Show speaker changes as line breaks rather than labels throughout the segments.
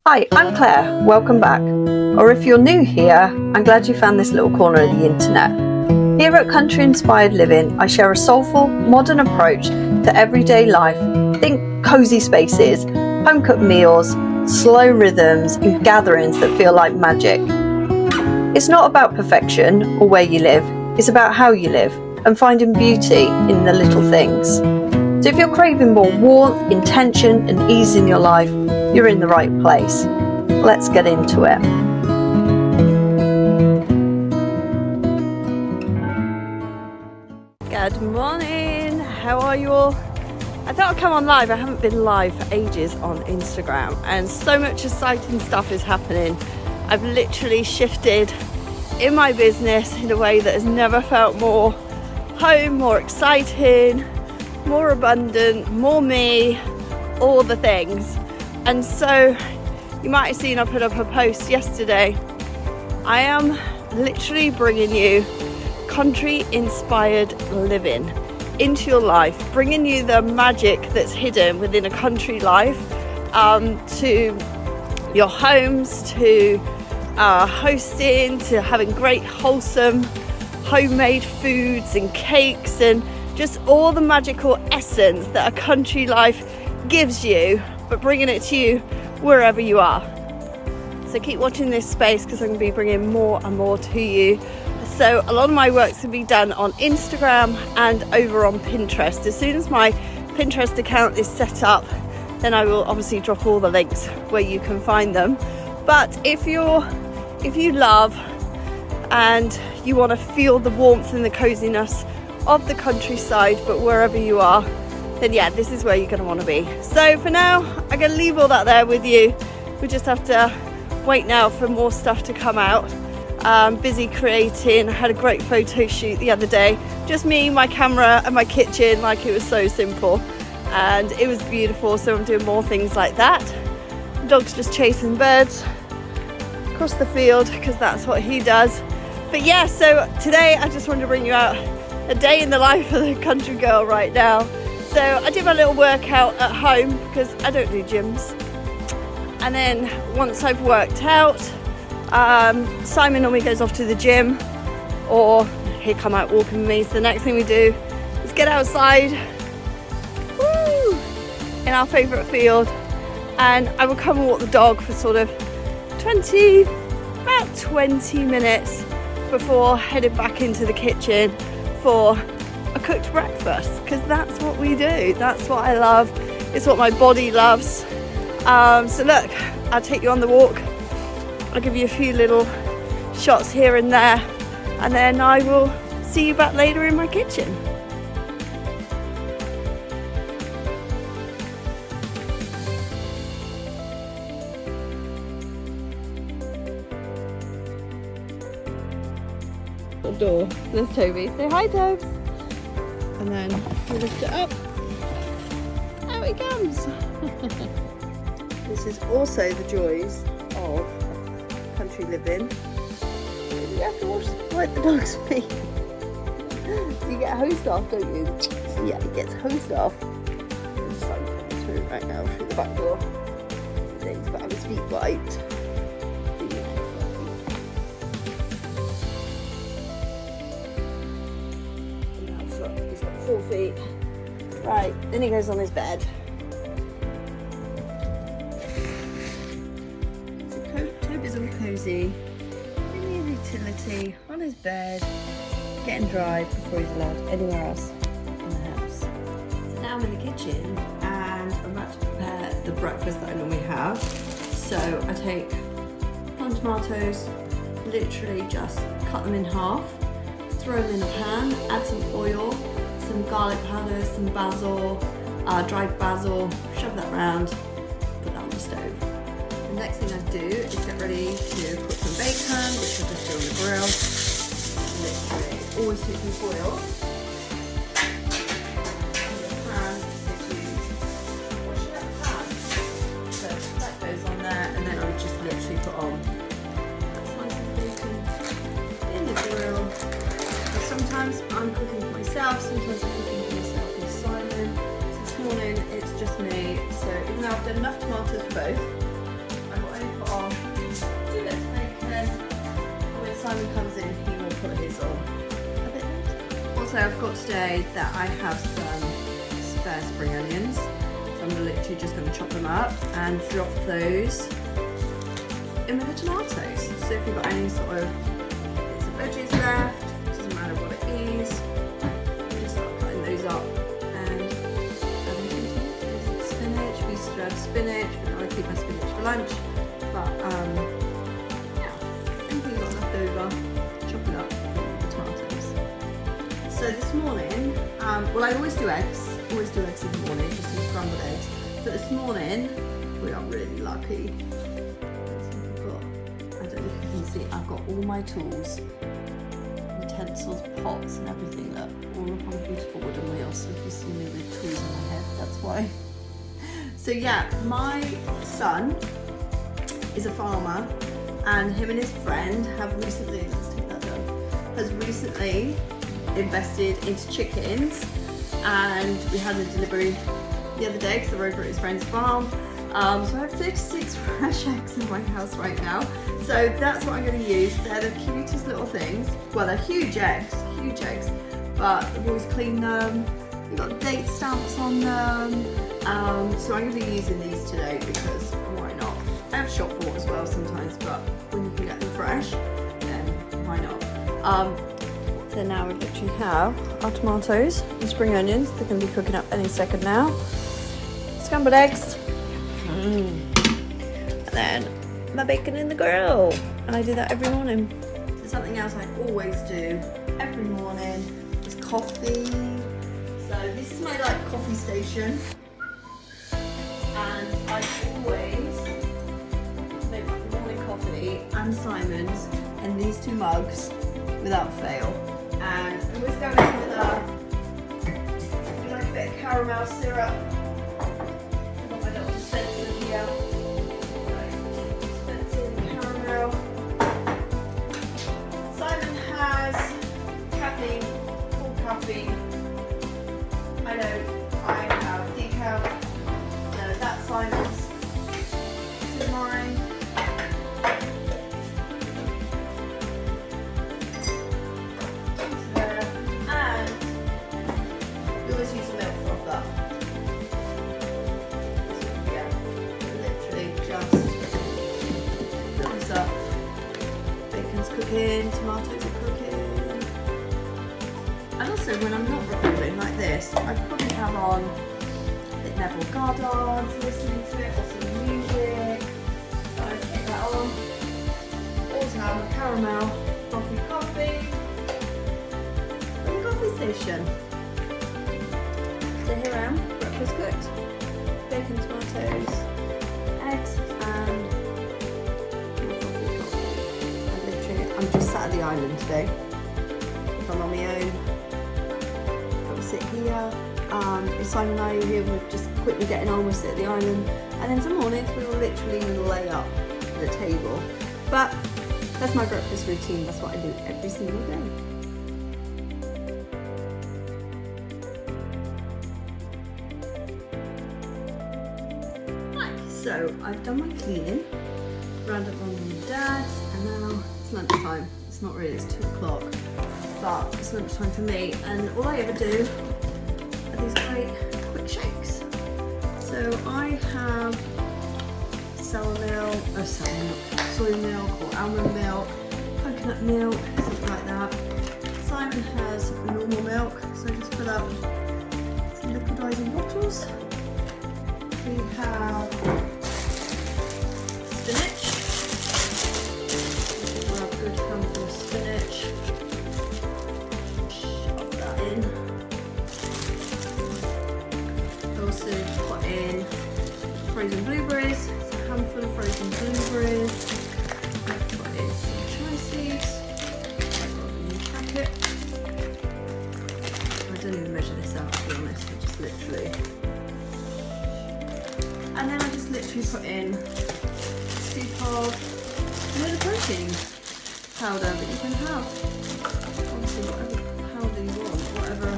Hi, I'm Claire, welcome back. Or if you're new here, I'm glad you found this little corner of the internet. Here at Country Inspired Living, I share a soulful, modern approach to everyday life. Think cosy spaces, home-cooked meals, slow rhythms, and gatherings that feel like magic. It's not about perfection or where you live, it's about how you live and finding beauty in the little things. So if you're craving more warmth, intention, and ease in your life, you're in the right place. Let's get into it. Good morning. How are you all? I thought I'd come on live. I haven't been live for ages on Instagram, and so much exciting stuff is happening. I've literally shifted in my business in a way that has never felt more home, more exciting, more abundant, more me, all the things. And so you might have seen I put up a post yesterday. I am literally bringing you country inspired living into your life, bringing you the magic that's hidden within a country life, to your homes, to hosting, to having great wholesome homemade foods and cakes and just all the magical essence that a country life gives you, but bringing it to you wherever you are. So keep watching this space because I'm going to be bringing more and more to you. So a lot of my work's going to be done on Instagram and over on Pinterest. As soon as my Pinterest account is set up, then I will obviously drop all the links where you can find them. But if you love and you want to feel the warmth and the coziness of the countryside, but wherever you are, then yeah, this is where you're going to want to be. So for now, I'm going to leave all that there with you. We just have to wait now for more stuff to come out. Busy creating. I had a great photo shoot the other day. Just me, my camera and my kitchen, like it was so simple. And it was beautiful, so I'm doing more things like that. The dog's just chasing birds across the field because that's what he does. But yeah, so today I just wanted to bring you out a day in the life of the country girl right now. So I did my little workout at home because I don't do gyms. And then once I've worked out, Simon normally goes off to the gym or he'll come out walking with me. So the next thing we do is get outside, woo, in our favourite field, and I will come and walk the dog for sort of about 20 minutes before heading back into the kitchen for a cooked breakfast, because that's what we do. That's what I love. It's what my body loves. So look, I'll take you on the walk. I'll give you a few little shots here and there, and then I will see you back later in my kitchen. The door. There's Toby. Say hi, Tobes. And then we lift it up. Out it comes. This is also the joys of country living. You have to wipe the dog's feet. You get hosed off, don't you? So yeah, he gets hosed off. The sun coming through right now through the back door. He's got to have his feet wiped. He's got 4 feet. Right, then he goes on his bed. Toby's all cozy, in his utility, on his bed, getting dry before he's allowed anywhere else in the house. So now I'm in the kitchen and I'm about to prepare the breakfast that I normally have. So I take plum tomatoes, literally just cut them in half, throw them in a pan, add some oil, some garlic powder, some basil, dried basil, shove that around, put that on the stove. The next thing I do is get ready to cook some bacon, which I'll just do on the grill. Literally, always take some foil. And the pan to wash that pan. So that goes on there, and then I'll just literally put on a slice of bacon in the grill. So sometimes I'm cooking for myself, sometimes I'm cooking for myself and Simon. So this morning it's just me. So even though I've done enough tomatoes for both, I got Also, I've got today that I have some spare spring onions. So I'm literally just going to chop them up and drop those in with the tomatoes. So if you've got any sort of bits of veggies left, doesn't matter what it is, just start cutting those up and adding some spinach. We used to add spinach, but I keep my spinach for lunch. But yeah, anything you got left over, chop it up with the tomatoes. So this morning, well, I always do eggs in the morning, just some scrambled eggs. But this morning, we are really lucky. I don't know if you can see, I've got all my tools, utensils, pots and everything, look, all up on a beautiful wooden wheel. So if you see me with tools on my head, that's why. So yeah, my son is a farmer, and him and his friend have recently, let's take that down, has recently invested into chickens, and we had a delivery the other day because they're over at his friend's farm. So I have 36 fresh eggs in my house right now. So that's what I'm going to use. They're the cutest little things. Well, they're huge eggs, but I've always cleaned them. We've got date stamps on them. So I'm going to be using these today because why not? I have shop bought as well sometimes, but when you can get them fresh, then why not? So now we literally have our tomatoes and spring onions. They're going to be cooking up any second now. Scrambled eggs. And then my bacon in the grill. And I do that every morning. So something else I always do every morning is coffee. So this is my coffee station. And I always make my morning coffee and Simon's in these two mugs without fail. And I always go in with a bit of caramel syrup. I've got my little dispenser here. Dispenser caramel. Simon has caffeine, full caffeine. I know I have decaf. No, that's Simon's. This is mine. Use a milk frother. So, yeah, literally just fills up. Bacon's cooking, tomatoes are cooking. And also when I'm not recording like this, I probably have on Neville Goddard, listening to it, or some music. So I keep that on. Also have a caramel coffee from the coffee station. So here I am, breakfast cooked, bacon, tomatoes, eggs, and I'm just sat at the island today. If I'm on my own, I'll sit here. Simon and I are here, we're just quickly getting on, we'll sit at the island, and then some mornings we will literally lay up at the table. But that's my breakfast routine, that's what I do every single day. So I've done my cleaning, round up on my dad's, and now it's lunchtime. It's not really, it's 2 o'clock, but it's lunchtime for me, and all I ever do are these great quick shakes. So I have soy milk or almond milk, coconut milk, something like that. Simon has normal milk, so I just fill up some liquidizing bottles. We have spinach. We'll have a good handful of spinach. Shove that in. Also put in frozen blueberries. It's a handful of frozen blueberries. Put in some chia seeds. I've got a new packet. I don't even measure this out, to be honest. I just literally. And then I just literally put in a scoop of a load of protein powder that you can have. Obviously whatever powder you want, whatever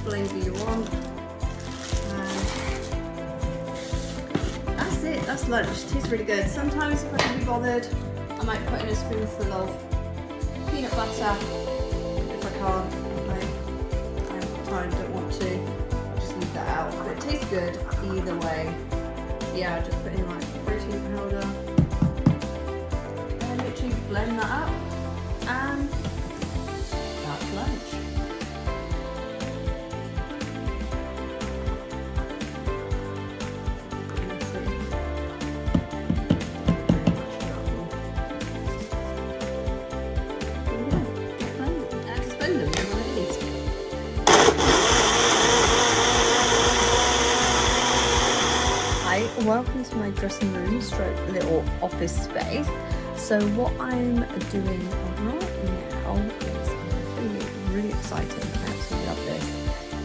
flavour you want. And that's it, that's lunch. It tastes really good. Sometimes if I can be bothered, I might put in a spoonful of peanut butter. If I can't, time, don't want to. I'll just leave that out. But it tastes good either way. Yeah, I just put in like protein powder. And literally blend that up. And that's lunch. Welcome to my dressing room stroke little office space. So what I'm doing right now is really exciting. I absolutely love this.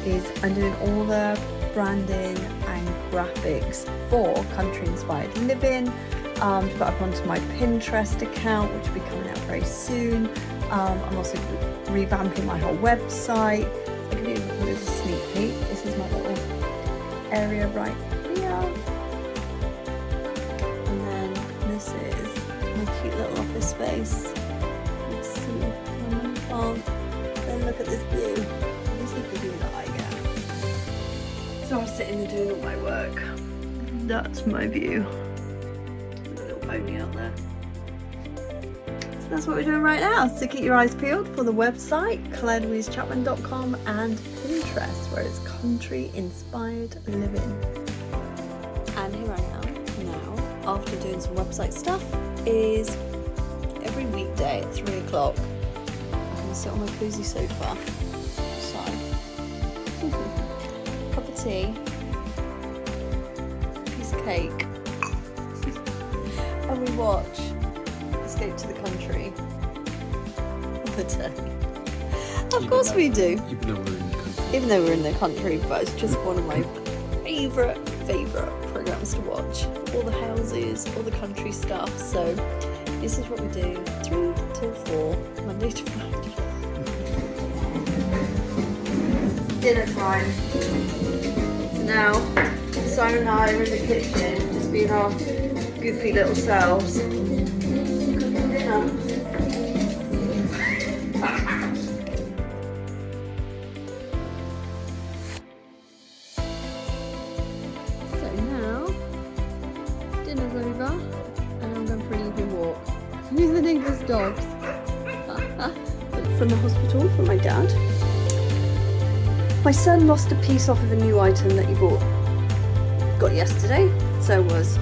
Is I'm doing all the branding and graphics for Country Inspired Living to put up onto my Pinterest account, which will be coming out very soon. I'm also revamping my whole website. I'll give you a little sneak peek. This is my little area right here. This is my cute little office space. Let's see. Then look at this view. This is the view that I get. So I'm sitting there doing all my work. That's my view. There's a little pony out there. So that's what we're doing right now. So keep your eyes peeled for the website, ClaireLouiseChapman.com, and Pinterest, where it's Country Inspired Living. And here I am now, after doing some website stuff, is every weekday at 3 o'clock. I'm going to sit on my cosy sofa. So, cup of tea, piece of cake, and we watch Escape to the Country all the day. Of course we do. Even though we're in the country, but it's just one of my favourite programs to watch. All the houses, all the country stuff. So this is what we do 3 till 4, Monday to Friday. Dinner time. Now Simon and I are in the kitchen, just being our goofy little selves. Cooking dinner. Over, and I'm going for an evening walk with the neighbour's dogs. From the hospital for my dad. My son lost a piece off of a new item that he got yesterday, so was,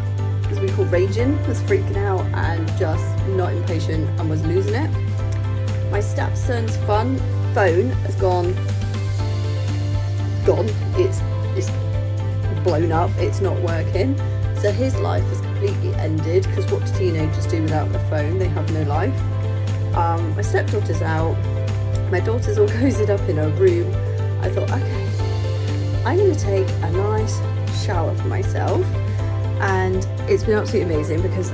as we call, raging, was freaking out and just not impatient and was losing it. My stepson's phone has gone. It's blown up, it's not working. So his life has completely ended, because what do teenagers do without their phone? They have no life. My stepdaughter's out. My daughter's all cozied up in her room. I thought, okay, I'm going to take a nice shower for myself. And it's been absolutely amazing, because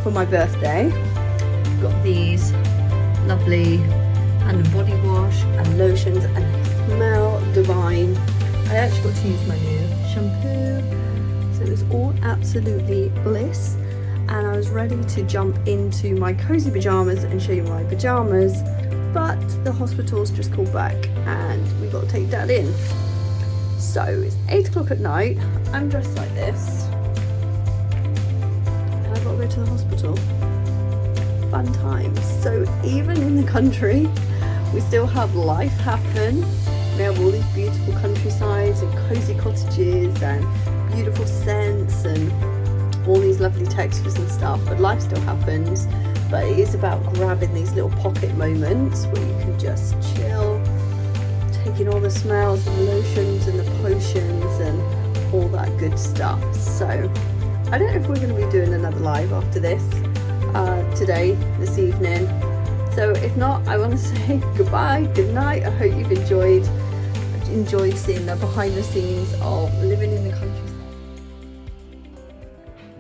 for my birthday, got these lovely hand and body wash and lotions, and they smell divine. I actually got to use my new shampoo. So it was all absolutely bliss, and I was ready to jump into my cozy pajamas and show you my pajamas, but the hospital's just called back and we got to take Dad in. So it's 8 o'clock at night, I'm dressed like this, and I've got to go to the hospital. Fun times. So even in the country, we still have life happen. We have all these beautiful countrysides and cozy cottages and beautiful scents and all these lovely textures and stuff, but life still happens. But it is about grabbing these little pocket moments where you can just chill, taking all the smells and the lotions and the potions and all that good stuff. So I don't know if we're going to be doing another live after this this evening. So if not, I want to say goodbye, good night. I hope you've enjoyed seeing the behind the scenes of living in the countryside.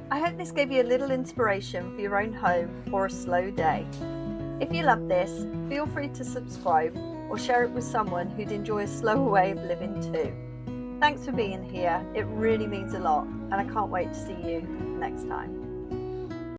I hope this gave you a little inspiration for your own home or a slow day. If you love this, feel free to subscribe or share it with someone who'd enjoy a slower way of living too. Thanks for being here, it really means a lot, and I can't wait to see you next time.